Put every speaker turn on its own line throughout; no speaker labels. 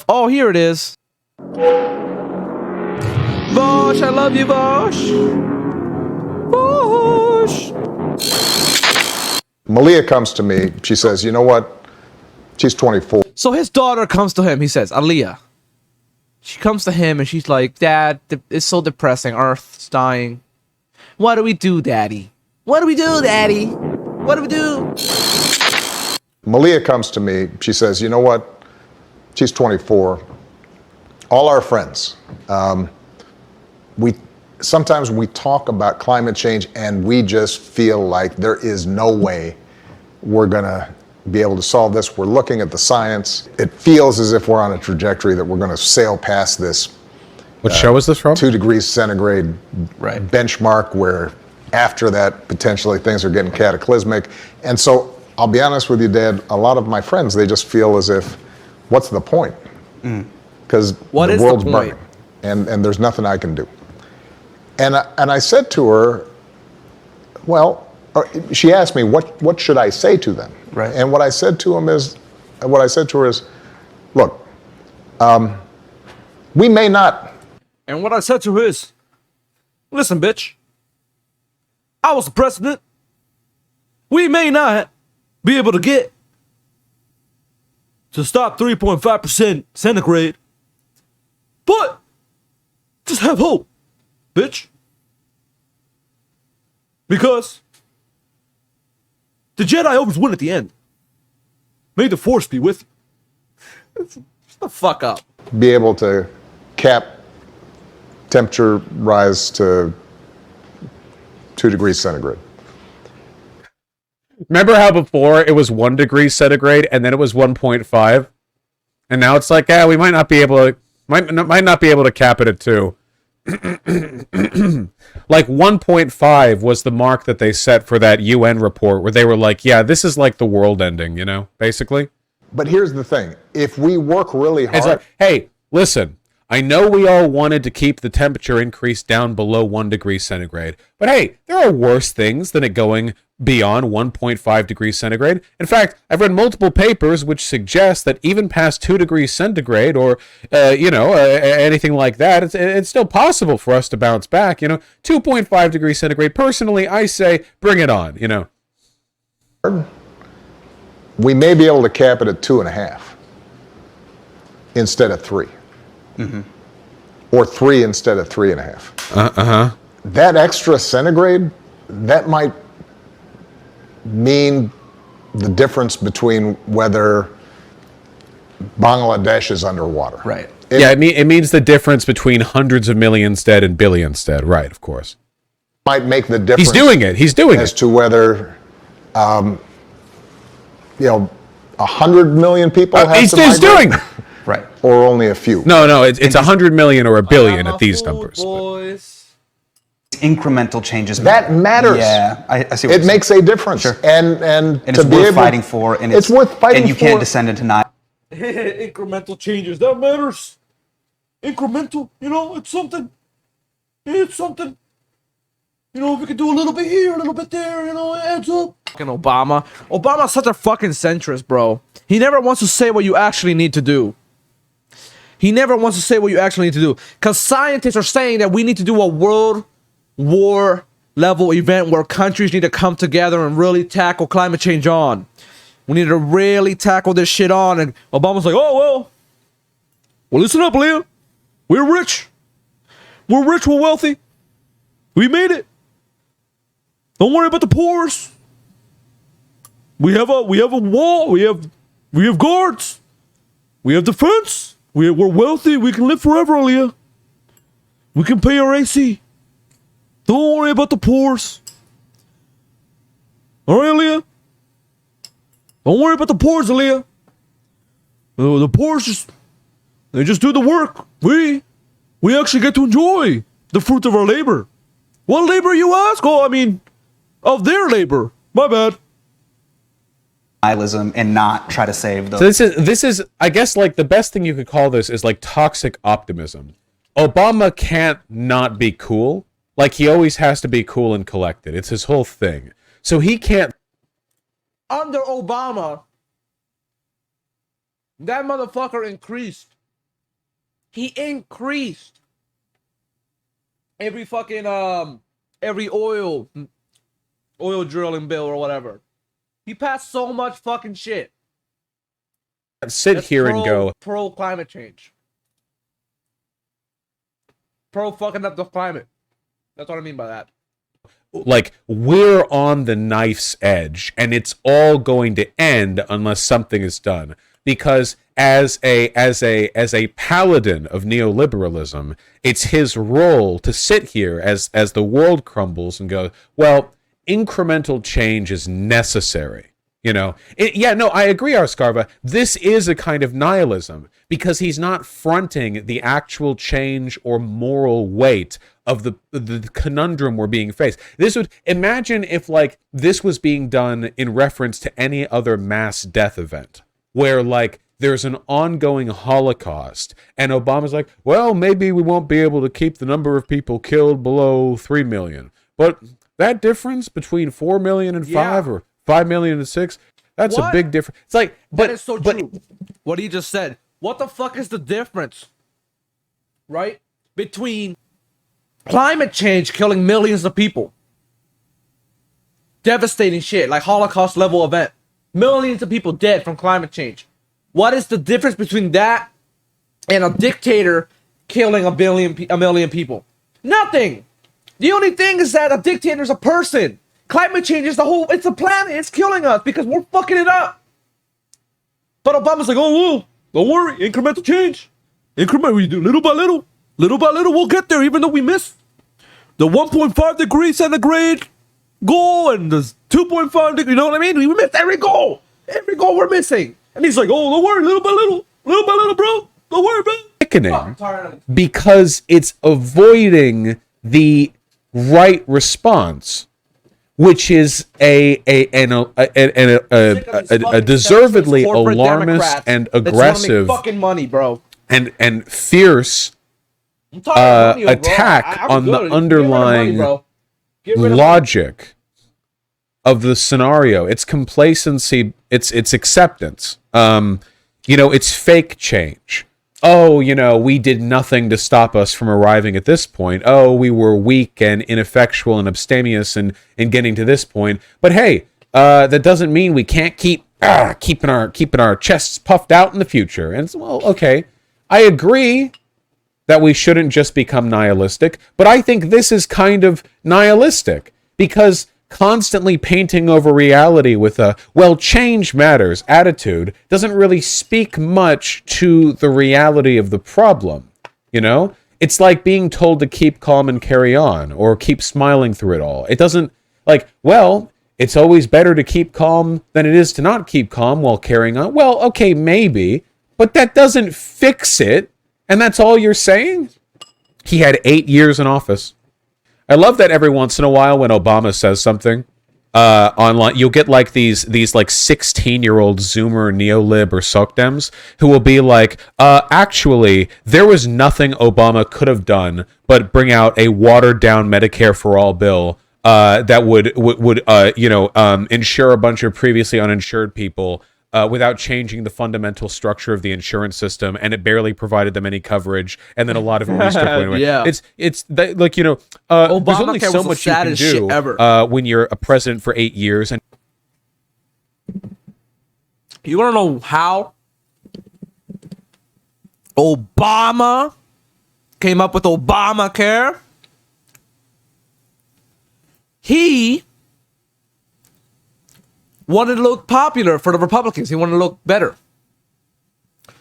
Oh, here it is. vowsh, I love you, vowsh. vowsh.
Malia comes to me. She says, you know what? She's 24.
So his daughter comes to him. He says, Aaliyah. She comes to him and she's like, Dad, it's so depressing. Earth's dying. What do we do, Daddy? What do we do, Daddy? What do we do?
Malia comes to me. She says, you know what? She's 24. All our friends. Sometimes we talk about climate change and we just feel like there is no way we're going to be able to solve this. We're looking at the science. It feels as if we're on a trajectory that we're going to sail past this.
What show is this from?
2 degrees centigrade benchmark, where after that, potentially things are getting cataclysmic. And so I'll be honest with you, Dad, a lot of my friends, they just feel as if, what's the point? Because the world's burning and there's nothing I can do. And I said to her, well, she asked me, what should I say to them?
Right.
And what I said to her is, look, we may not.
And what I said to her is, listen, bitch, I was the president. We may not be able to get to stop 3.5% centigrade, but just have hope, bitch. Because the Jedi always win at the end. May the Force be with you. Shut the fuck up.
Be able to cap temperature rise to 2 degrees centigrade.
Remember how before it was 1 degree centigrade and then it was 1.5, and now it's like, we might not be able to cap it at 2. Like 1.5 was the mark that they set for that UN report where they were like, yeah, this is like the world ending, you know, basically.
But here's the thing: if we work really hard,
it's like, hey, listen. I know we all wanted to keep the temperature increase down below 1 degree centigrade, but hey, there are worse things than it going beyond 1.5 degrees centigrade. In fact, I've read multiple papers which suggest that even past 2 degrees centigrade or, anything like that, it's still possible for us to bounce back. 2.5 degrees centigrade, personally, I say, bring it on,
We may be able to cap it at 2.5 instead of 3. Or 3 instead of 3.5. That extra centigrade, that might mean the difference between whether Bangladesh is underwater.
Right.
It means the difference between hundreds of millions dead and billions dead. Right, of course.
Might make the difference.
He's doing it.
As to whether, 100 million people have to migrate.
He's doing it.
Right.
Or only a few.
No, it's 100 million or a billion at these numbers.
Incremental changes.
That matters.
Yeah, I see what
it makes a difference.
Sure.
And
it's worth fighting for. And
it's worth fighting for.
And you can't descend into not.
Incremental changes, that matters. Incremental, it's something. It's something. If we could do a little bit here, a little bit there, it adds up. Fucking Obama. Obama's such a fucking centrist, bro. He never wants to say what you actually need to do. He never wants to say what you actually need to do. Because scientists are saying that we need to do a world war level event where countries need to come together and really tackle climate change on. We need to really tackle this shit on. And Obama's like, well, listen up, Leah. We're rich. We're rich, we're wealthy. We made it. Don't worry about the poors. We have a wall. We have guards. We have defense. We're wealthy. We can live forever, Aaliyah. We can pay our AC. Don't worry about the poors. All right, Aaliyah? Don't worry about the poors, Aaliyah. The poors they just do the work. We actually get to enjoy the fruit of our labor. What labor, you ask? Of their labor. My bad.
Nihilism and not try to save
So this is I guess like the best thing you could call this is like toxic optimism. Obama can't not be cool. Like he always has to be cool and collected. It's his whole thing. So he can't.
Under Obama, that motherfucker increased He increased every fucking every oil drilling bill or whatever. He passed so much fucking shit.
Sit
That's
here and go,
pro climate change. Pro fucking up the climate. That's what I mean by that.
like, we're on the knife's edge and it's all going to end unless something is done. Because as a paladin of neoliberalism, it's his role to sit here as the world crumbles and go, well, incremental change is necessary. You know, I agree, Arscarva. This is a kind of nihilism because he's not fronting the actual change or moral weight of the conundrum we're being faced. This would imagine if like this was being done in reference to any other mass death event where like there's an ongoing Holocaust and Obama's like, well, maybe we won't be able to keep the number of people killed below 3 million. But that difference between 4 million and 5 or 5 million and 6, that's a big difference. It's like,
that is so true. What he just said. What the fuck is the difference, right, between climate change killing millions of people, devastating shit like Holocaust level event, millions of people dead from climate change? What is the difference between that and a dictator killing a million people? Nothing. The only thing is that a dictator is a person. Climate change is it's a planet. It's killing us because we're fucking it up. But Obama's like, oh, well, don't worry. Incremental change. We do little by little. Little by little, we'll get there, even though we missed the 1.5 degree centigrade goal and the 2.5 degree. You know what I mean? We missed every goal. Every goal we're missing. And he's like, oh, don't worry. Little by little, bro. Don't worry, bro.
Sickening because it's avoiding the right response, which is a deservedly alarmist and aggressive
fucking money, bro,
and fierce attack on the underlying logic of the scenario. It's complacency. It's acceptance. It's fake change. Oh, we did nothing to stop us from arriving at this point. Oh, we were weak and ineffectual and abstemious in getting to this point. But hey, that doesn't mean we can't keep keeping our chests puffed out in the future. And well, okay, I agree that we shouldn't just become nihilistic, but I think this is kind of nihilistic because constantly painting over reality with a, well, change matters attitude doesn't really speak much to the reality of the problem. It's like being told to keep calm and carry on or keep smiling through it all. It doesn't it's always better to keep calm than it is to not keep calm while carrying on. Well, okay, maybe, but that doesn't fix it. And that's all you're saying? He had 8 years in office. I love that every once in a while when Obama says something online, you'll get like these like 16-year-old Zoomer neolib or SOCDEMs who will be like, actually, there was nothing Obama could have done but bring out a watered-down Medicare for all bill that would insure a bunch of previously uninsured people without changing the fundamental structure of the insurance system, and it barely provided them any coverage, and then a lot of it restrict away.
Yeah.
It's that, like, there's only so much you can do when you're a president for 8 years. And
you want to know how Obama came up with Obamacare? He wanted to look popular for the Republicans. He wanted to look better.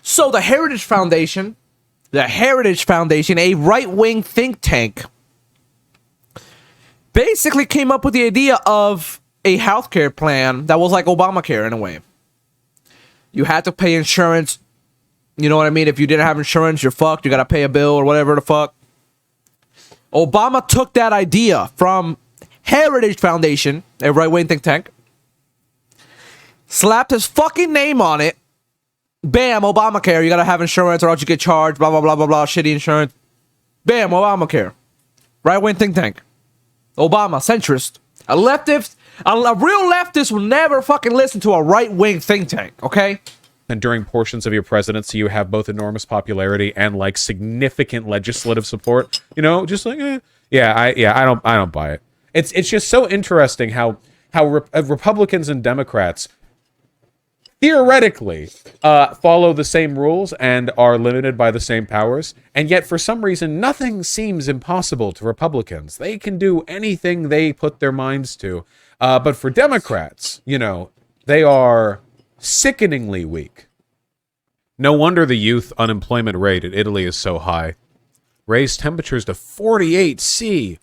So the Heritage Foundation, a right-wing think tank, basically came up with the idea of a healthcare plan that was like Obamacare in a way. You had to pay insurance. You know what I mean? If you didn't have insurance, you're fucked. You got to pay a bill or whatever the fuck. Obama took that idea from Heritage Foundation, a right-wing think tank, slapped his fucking name on it. Bam, Obamacare. You gotta have insurance or else you get charged. Blah, blah, blah, blah, blah. Shitty insurance. Bam, Obamacare. Right-wing think tank. Obama, centrist. A leftist, a real leftist will never fucking listen to a right-wing think tank, okay?
and during portions of your presidency you have both enormous popularity and like significant legislative support, you know, just like I don't buy it. It's just so interesting how Republicans and Democrats theoretically follow the same rules and are limited by the same powers, and yet for some reason nothing seems impossible to Republicans. They can do anything they put their minds to, but for Democrats, you know, they are sickeningly weak. No wonder the youth unemployment rate in Italy is so high. Raised temperatures to 48 C.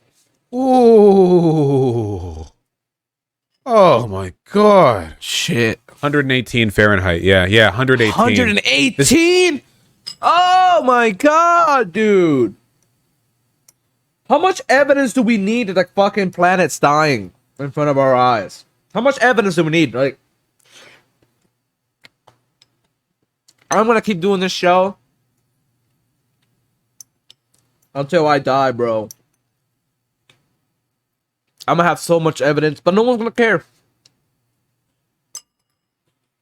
Ooh. Oh my god.
Shit.
118 Fahrenheit. Yeah, 118.
118? Oh my god, dude. How much evidence do we need that the fucking planet's dying in front of our eyes? How much evidence do we need? Like, I'm gonna keep doing this show until I die, bro. I'm gonna have so much evidence, but no one's gonna care.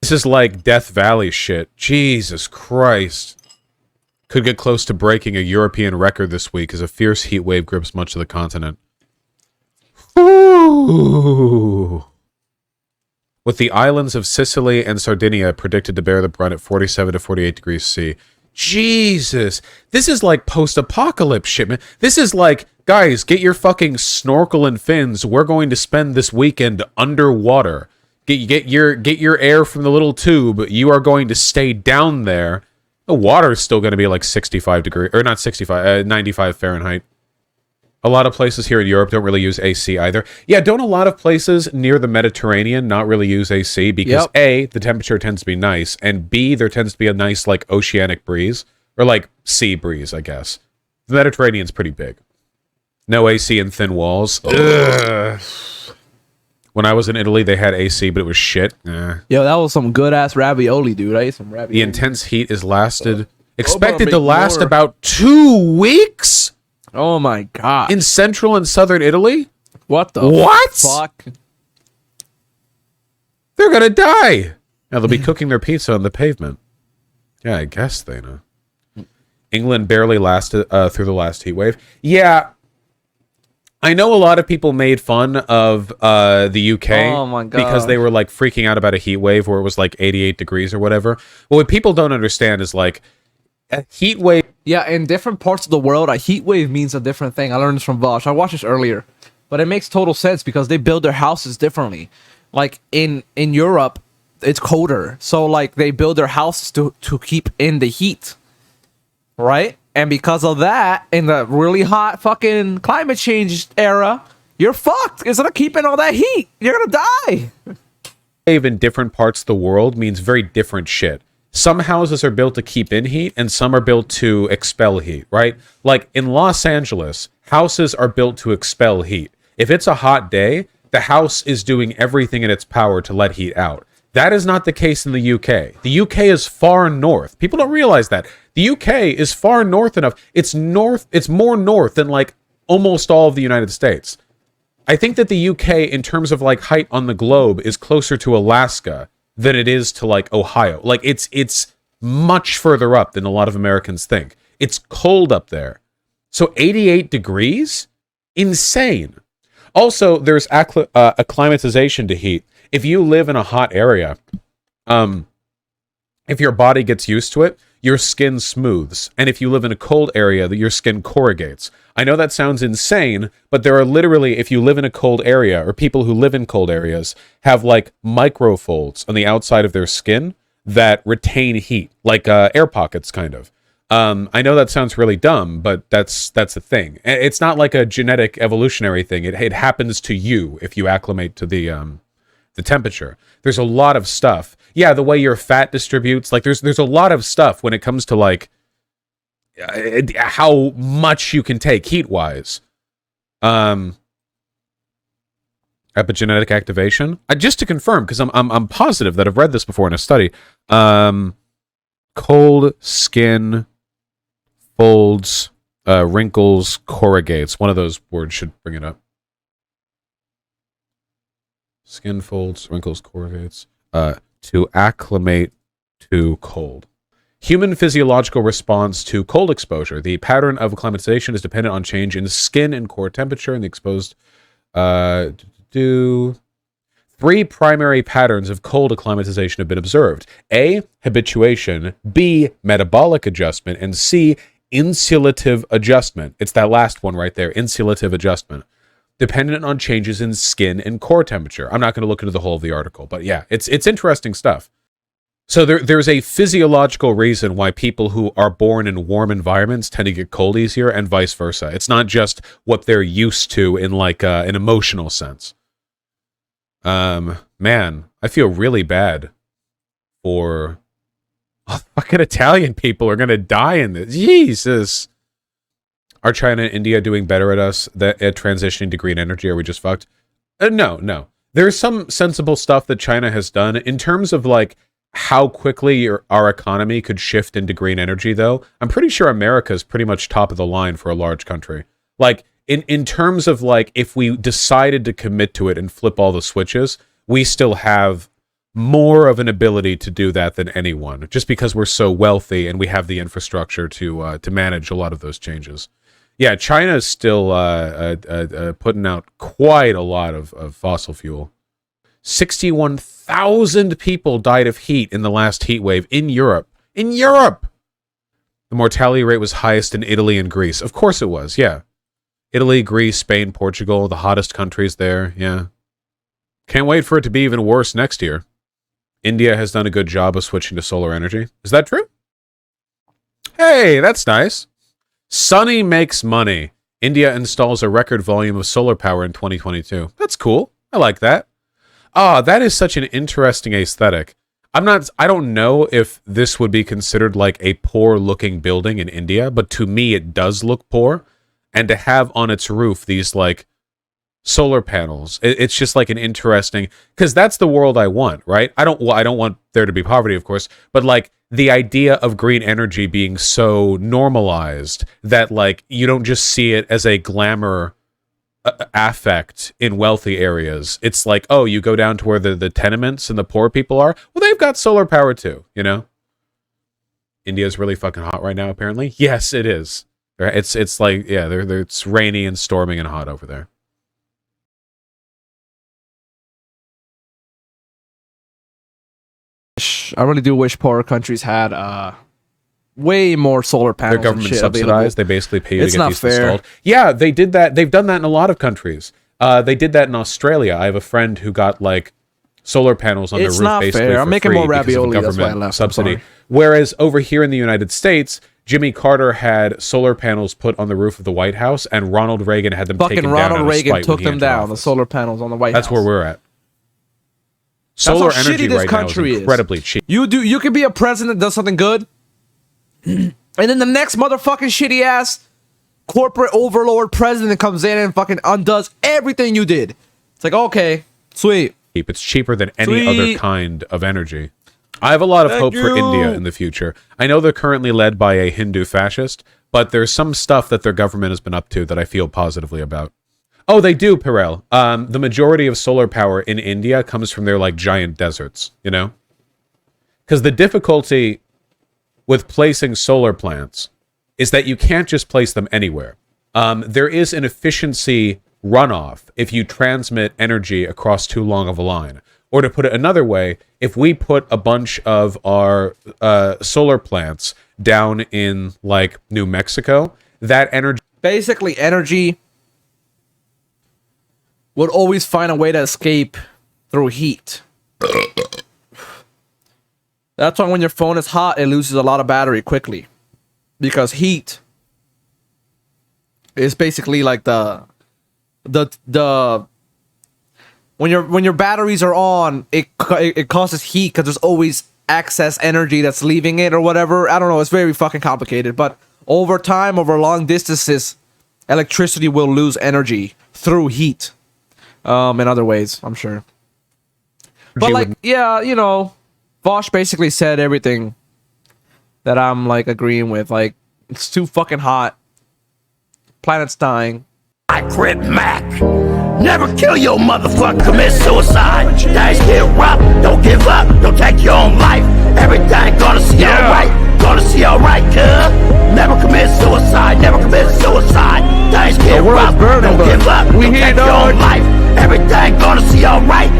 This is like Death Valley shit. Jesus Christ. Could get close to breaking a European record this week as a fierce heat wave grips much of the continent. Ooh. With the islands of Sicily and Sardinia predicted to bear the brunt at 47 to 48 degrees C. Jesus. This is like post-apocalypse shit, man. This is like, guys, get your fucking snorkel and fins. We're going to spend this weekend underwater. Get your air from the little tube. You are going to stay down there. The water is still going to be like 65 degrees, or not 65, 95 Fahrenheit. A lot of places here in Europe don't really use AC either. Yeah, don't a lot of places near the Mediterranean not really use AC because A, the temperature tends to be nice, and B, there tends to be a nice like oceanic breeze, or like sea breeze, I guess. The Mediterranean's pretty big. No AC and thin walls. Ugh. When I was in Italy, they had AC, but it was shit.
Yo, that was some good ass ravioli, dude. I ate some ravioli.
The intense heat is expected to last about 2 weeks.
Oh my god!
In central and southern Italy?
What the fuck?
They're gonna die. Now they'll be cooking their pizza on the pavement. Yeah, I guess they know. England barely lasted through the last heat wave. Yeah, I know a lot of people made fun of the UK because they were like freaking out about a heat wave where it was like 88 degrees or whatever. But what people don't understand is like a heat wave.
Yeah, in different parts of the world, a heat wave means a different thing. I learned this from vowsh. I watched this earlier, but it makes total sense because they build their houses differently. Like in Europe, it's colder, so like they build their houses to keep in the heat, right? And because of that, in the really hot fucking climate change era, you're fucked. Instead of keeping all that heat, you're gonna die.
Wave in different parts of the world means very different shit. Some houses are built to keep in heat, and some are built to expel heat, right? Like in Los Angeles, houses are built to expel heat. If it's a hot day, the house is doing everything in its power to let heat out. That is not the case in the UK. The UK is far north. People don't realize that. The UK is far north enough. It's more north than like almost all of the United States. I think that the UK, in terms of like height on the globe, is closer to Alaska than it is to like Ohio. Like it's much further up than a lot of Americans think. It's cold up there. So 88 degrees? Insane. Also, there's acclimatization to heat. If you live in a hot area, if your body gets used to it, your skin smooths. And if you live in a cold area, your skin corrugates. I know that sounds insane, but there are literally, if you live in a cold area, or people who live in cold areas, have like microfolds on the outside of their skin that retain heat, like air pockets, kind of. I know that sounds really dumb, but that's a thing. It's not like a genetic evolutionary thing. It happens to you if you acclimate to the temperature. There's a lot of stuff. Yeah, the way your fat distributes, like there's a lot of stuff when it comes to like how much you can take heat-wise. Epigenetic activation. Just to confirm, because I'm positive that I've read this before in a study. Cold skin folds, wrinkles, corrugates. One of those words should bring it up. Skin folds, wrinkles, corrugates. To acclimate to cold. Human physiological response to cold exposure. The pattern of acclimatization is dependent on change in skin and core temperature and the exposed... Three primary patterns of cold acclimatization have been observed. A, habituation. B, metabolic adjustment. And C, insulative adjustment. It's that last one right there, insulative adjustment. Dependent on changes in skin and core temperature. I'm not going to look into the whole of the article, but yeah, it's interesting stuff. So there's a physiological reason why people who are born in warm environments tend to get cold easier and vice versa. It's not just what they're used to in like an emotional sense. Man, I feel really bad for fucking Italian people are gonna die in this. Jesus. Are China and India doing better at us at transitioning to green energy? Are we just fucked? No. There's some sensible stuff that China has done in terms of like how quickly our economy could shift into green energy, though. I'm pretty sure America is pretty much top of the line for a large country. Like, in terms of, like, if we decided to commit to it and flip all the switches, we still have more of an ability to do that than anyone, just because we're so wealthy and we have the infrastructure to manage a lot of those changes. Yeah, China is still putting out quite a lot of fossil fuel. 61,000 people died of heat in the last heat wave in Europe. In Europe! The mortality rate was highest in Italy and Greece. Of course it was, yeah. Italy, Greece, Spain, Portugal, the hottest countries there, yeah. Can't wait for it to be even worse next year. India has done a good job of switching to solar energy. Is that true? Hey, that's nice. Sunny makes money. India installs a record volume of solar power in 2022. That's cool. I like that. That is such an interesting aesthetic. I don't know if this would be considered like a poor looking building in India, but to me it does look poor. And to have on its roof these like solar panels, it's just like an interesting, because that's the world I want, right? I don't want there to be poverty, of course, but like the idea of green energy being so normalized that like you don't just see it as a glamour affect in wealthy areas. It's like, oh, you go down to where the tenements and the poor people are. Well, they've got solar power too, you know? India's really fucking hot right now, apparently. Yes, it is. It's like, yeah, it's rainy and storming and hot over there.
I really do wish poorer countries had way more solar panels.
Their government
and shit
subsidized.
available.
They basically pay you
It's
to get
not
these
fair.
installed. Yeah, they did that. They've done that in a lot of countries. They did that in Australia. I have a friend who got like solar panels on
It's
their roof
not
basically
fair.
for
I'm making
free
more
because of
ravioli, that's why I
government
left. I'm
subsidy.
sorry.
Whereas over here in the United States, Jimmy Carter had solar panels put on the roof of the White House, and Ronald Reagan had them
Fucking
taken down.
Ronald
out of
Reagan
spite
took
when he
them
entered
down, the
office.
solar panels on the White
That's
House.
where we're at.
That's how
Solar
shitty
energy
this
right now is
country is.
incredibly cheap.
You can be a president that does something good, and then the next motherfucking shitty ass corporate overlord president comes in and fucking undoes everything you did. It's like, okay, sweet.
It's cheaper than any other
Sweet.
kind of energy. I have a lot of hope for India in the future. I know they're currently led by a Hindu fascist, but there's some stuff that their government has been up to that I feel positively about. Oh, they do, Perel. The majority of solar power in India comes from their like giant deserts, you know? Because the difficulty with placing solar plants is that you can't just place them anywhere. There is an efficiency runoff if you transmit energy across too long of a line. Or to put it another way, if we put a bunch of our solar plants down in like New Mexico, that energy...
Basically, energy would always find a way to escape through heat. That's why when your phone is hot, it loses a lot of battery quickly. Because heat is basically like the when your batteries are on, it causes heat because there's always excess energy that's leaving it or whatever. I don't know. It's very fucking complicated. But over time, over long distances, electricity will lose energy through heat. In other ways, I'm sure. But like, yeah, you know, vowsh basically said everything that I'm like agreeing with. Like, it's too fucking hot. Planet's dying.
I quit Mac. Never kill your motherfucker, commit suicide. Dice get rough, don't give up, don't take your own life. Everything gonna see alright. Gonna see alright, cuz. Never commit suicide, never commit suicide. Things get
world's
rough,
burning,
don't
but
give up,
we
don't
here,
take your
dog.
own life. Everything gonna see alright,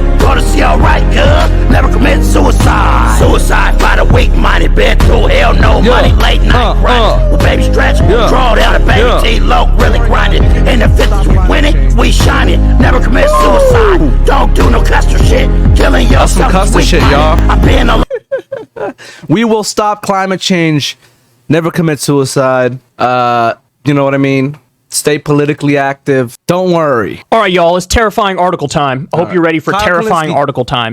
cuz. Never commit suicide. Suicide by the weak minded, been through hell, no money, late night grinding. With baby stretch, draw down the baby T-Loc, really grinding. In the 50s we winning, we shining. Never commit suicide, don't do no Custer shit. Killing yourself,
some Custer
weak
shit, y'all.
minded. I've been a
We will stop climate change. Never commit suicide. You know what I mean? Stay politically active. Don't worry.
All right, y'all, it's terrifying article time. I hope you're ready for
Kyle
terrifying
Kalinske.
article time.